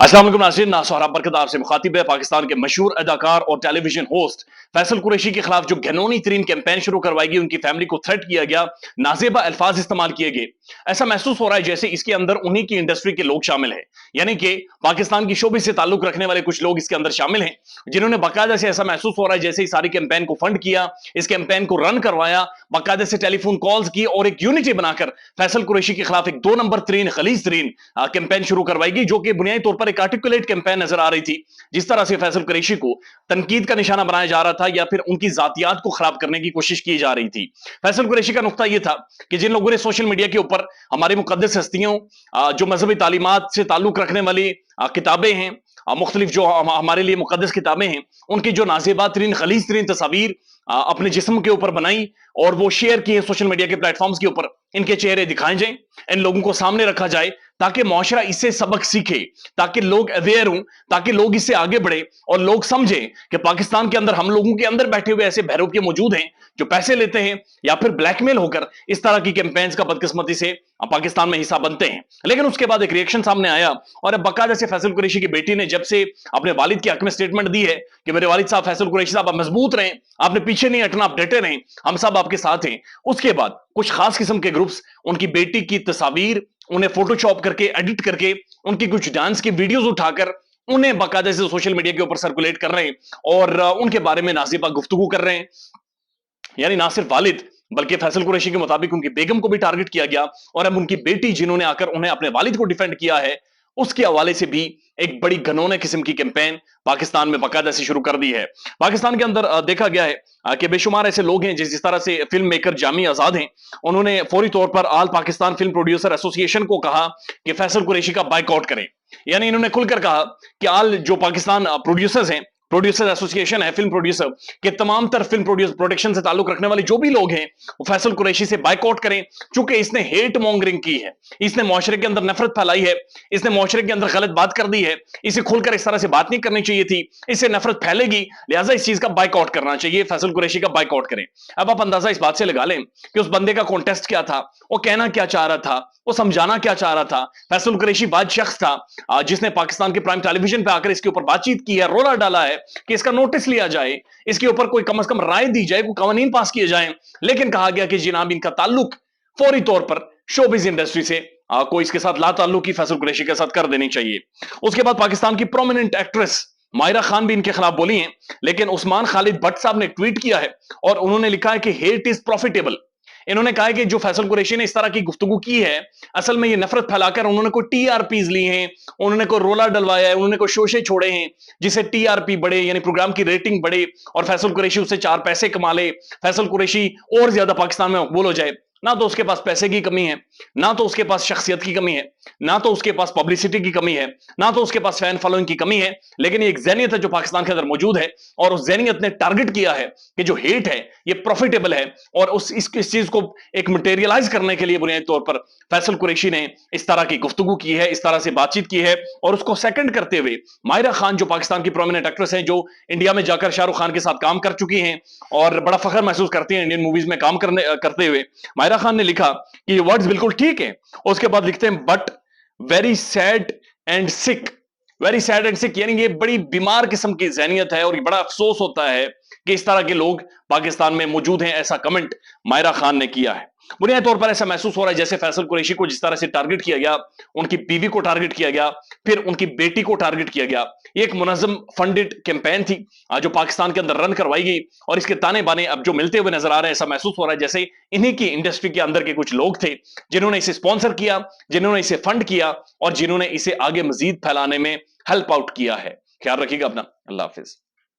अस्सलाम वालेकुम नाज़रीन, सोहराब बरकत आपसे मुखातिब है। पाकिस्तान के मशहूर अदाकार और टेलीविजन होस्ट फैसल कुरैशी के खिलाफ जो घिनौनी तरीन कैंपेन शुरू करवाई गई, उनकी फैमिली को थ्रेट किया गया, नाजेबा अल्फाज इस्तेमाल किए गए। ऐसा महसूस हो रहा है जैसे इसके अंदर उन्हीं की इंडस्ट्री के लोग शामिल हैं, यानी कि पाकिस्तान की शोबे से ताल्लुक रखने वाले कुछ लोग इसके अंदर शामिल हैं, जिन्होंने बाकायदा से ऐसा महसूस हो रहा है जैसे इस सारी कैंपेन को फंड किया, इस कैंपेन को रन करवाया, बाकायदा से टेलीफोन कॉल्स की और एक यूनिटी बनाकर फैसल कुरैशी के खिलाफ एक 2 नंबर तरीन खलीज तरीन कैंपेन शुरू करवाई गई, जो कि बुनियादी तौर पर एक आर्टिकुलेट कैंपेन नजर आ रही थी। जिस तरह से फैसल कुरैशी को तनकीद का निशाना बनाया जा रहा था या फिर उनकी जातियात को खराब करने की कोशिश की जा रही थी। फैसल कुरैशी का नुक्ता यह था कि जिन लोगों ने सोशल मीडिया के ऊपर हमारी मुकद्दस हस्तियों, जो मजहबी तालीमात से ताल्लुक रखने वाली किताबें हैं, मुख्तलिफ जो हमारे लिए मुकद्दस किताबें हैं, उनकी जो नाजेबा तरीन खलीज तरीन तस्वीर अपने जिस्म के ऊपर बनाई और वो शेयर किए सोशल मीडिया के प्लेटफॉर्म्स के ऊपर, इनके चेहरे दिखाए जाएं, इन लोगों को सामने रखा जाए ताकि मुआशरा इससे सबक सीखे, ताकि लोग अवेयर हों, ताकि लोग इससे आगे बढ़े और लोग समझें कि पाकिस्तान के अंदर हम लोगों के अंदर बैठे हुए ऐसे बहरूपिये मौजूद हैं जो पैसे लेते हैं या फिर ब्लैकमेल होकर इस तरह की कैंपेन्स का बदकिस्मती से पाकिस्तान में हिस्सा बनते हैं। लेकिन उसके बाद एक रिएक्शन सामने आया और अब बाकायदा से फैसल कुरैशी की बेटी ने जब से अपने वालिद के हक में स्टेटमेंट दी है कि मेरे वालिद साहब फैसल कुरैशी साहब आप मजबूत रहें, आपने पीछे नहीं हटना, आप डटे रहें, हम सब आपके साथ हैं। उसके बाद कुछ खास किस्म के ग्रुप्स उनकी बेटी की तस्वीर उन्हें फोटोशॉप करके एडिट करके उनकी कुछ डांस की वीडियोस उठाकर उन्हें बाकायदा से सोशल मीडिया के ऊपर सर्कुलेट कर रहे हैं और उनके बारे में नाज़िबा गुफ्तगू कर रहे हैं। यानी ना सिर्फ वालिद बल्कि फैसल कुरैशी के मुताबिक उनकी बेगम को भी टारगेट किया गया और अब उनकी बेटी जिन्होंने आकर उन्हें अपने वालिद को डिफेंड किया है, उसके हवाले से भी एक बड़ी घनौने किस्म की कैंपेन पाकिस्तान में बाकायदा से शुरू कर दी है। पाकिस्तान के अंदर देखा गया है कि बेशुमार ऐसे लोग हैं जिस तरह से फिल्म मेकर जामी आजाद हैं, उन्होंने फौरी तौर पर आल पाकिस्तान फिल्म प्रोड्यूसर एसोसिएशन को कहा कि फैसल कुरैशी का बाइकआउट करें। यानी इन्होंने खुलकर कहा कि आल जो पाकिस्तान प्रोड्यूसर्स हैं, प्रोड्यूसर एसोसिएशन है फिल्म प्रोड्यूसर के, तमाम तर फिल्म प्रोडक्शन से ताल्लुक रखने वाले जो भी लोग हैं वो फैसल कुरैशी से बाइकआउट करें, चूंकि इसने हेट मॉन्गरिंग की है, इसने मुआशरे के अंदर नफरत फैलाई है, इसने मुआशरे के अंदर गलत बात कर दी है, इसे खुलकर इस तरह से बात नहीं करनी चाहिए थी, इससे नफरत फैलेगी, लिहाजा इस चीज का बाइकआउट करना चाहिए, फैसल कुरैशी का बाइकआउट करें। अब आप अंदाजा इस बात से लगा लें कि उस बंदे का कॉन्टेस्ट क्या था, वो कहना क्या चाह रहा था, वो समझाना क्या चाह रहा था। फैसल कुरैशी वाद शख्स था जिसने पाकिस्तान के प्राइम टेलीविजन पे आकर इसके ऊपर बातचीत की है, रोला डाला है कि इसका नोटिस लिया जाए, इसके ऊपर कोई कम से कम राय दी जाए, कोई कानून पास किए जाए। लेकिन कहा गया कि जनाब इनका ताल्लुक फौरी तौर पर शोबिज इंडस्ट्री से कोई इसके साथ ला ताल्लुकी फैसल कुरैशी के साथ कर देनी चाहिए। उसके बाद पाकिस्तान की प्रोमिनेंट एक्ट्रेस मायरा खान भी इनके खिलाफ बोली हैं, लेकिन उस्मान खालिद भट्ट साहब ने ट्वीट किया है और उन्होंने लिखा है कि हेट इज प्रॉफिटेबल। इन्होंने कहा है कि जो फैसल कुरैशी ने इस तरह की गुफ्तगू की है, असल में ये नफरत फैलाकर उन्होंने कोई टीआरपीज ली हैं, उन्होंने कोई रोला डलवाया है, उन्होंने कोई शोशे छोड़े हैं जिससे टीआरपी बढ़े, यानी प्रोग्राम की रेटिंग बढ़े और फैसल कुरैशी उससे 4 पैसे कमा ले, फैसल कुरैशी और ज्यादा पाकिस्तान में मकबूल हो जाए। ना तो उसके पास पैसे की कमी है, ना तो उसके पास शख्सियत की कमी है, ना तो उसके पास पब्लिसिटी की कमी है, ना तो उसके पास फैन फॉलोइंग की कमी है, लेकिन ये एक ज़हनियत है जो पाकिस्तान के अंदर मौजूद है और उस ज़हनियत ने टारगेट किया है कि जो हेट है ये प्रॉफिटेबल है और इस चीज को एक मटेरियलाइज करने के लिए बुनियादी तौर पर फैसल कुरैशी ने इस तरह की गुफ्तगू की है, इस तरह से बातचीत की है और उसको सेकंड करते हुए मायरा खान जो पाकिस्तान की प्रोमिनेंट एक्ट्रेस है, जो इंडिया में जाकर शाहरुख खान के साथ काम कर चुकी हैं और बड़ा फख्र महसूस करती हैं इंडियन मूवीज में काम करते हुए, मायरा खान ने लिखा कि ये वर्ड्स बिल्कुल ठीक है। उसके बाद लिखते हैं but very sad and sick, very sad and sick, यानी ये बड़ी बीमार किस्म की ज़हनियत है और ये बड़ा अफसोस होता है कि इस तरह के लोग पाकिस्तान में मौजूद हैं। ऐसा कमेंट मायरा खान ने किया है। बुनियादी तौर पर ऐसा महसूस हो रहा है जैसे फैसल कुरैशी को जिस तरह से टारगेट किया गया, उनकी बीवी को टारगेट किया गया, फिर उनकी बेटी को टारगेट किया गया, ये एक मुनज़्ज़म फंडेड कैंपेन थी जो पाकिस्तान के अंदर रन करवाई गई और इसके ताने बाने अब जो मिलते हुए नजर आ रहे हैं। ऐसा महसूस हो रहा है जैसे इन्हीं की इंडस्ट्री के अंदर के कुछ लोग थे जिन्होंने इसे स्पॉन्सर किया, जिन्होंने इसे फंड किया और जिन्होंने इसे आगे मजीद फैलाने में हेल्प आउट किया है। ख्याल रखिएगा अपना। अल्लाह हाफिज।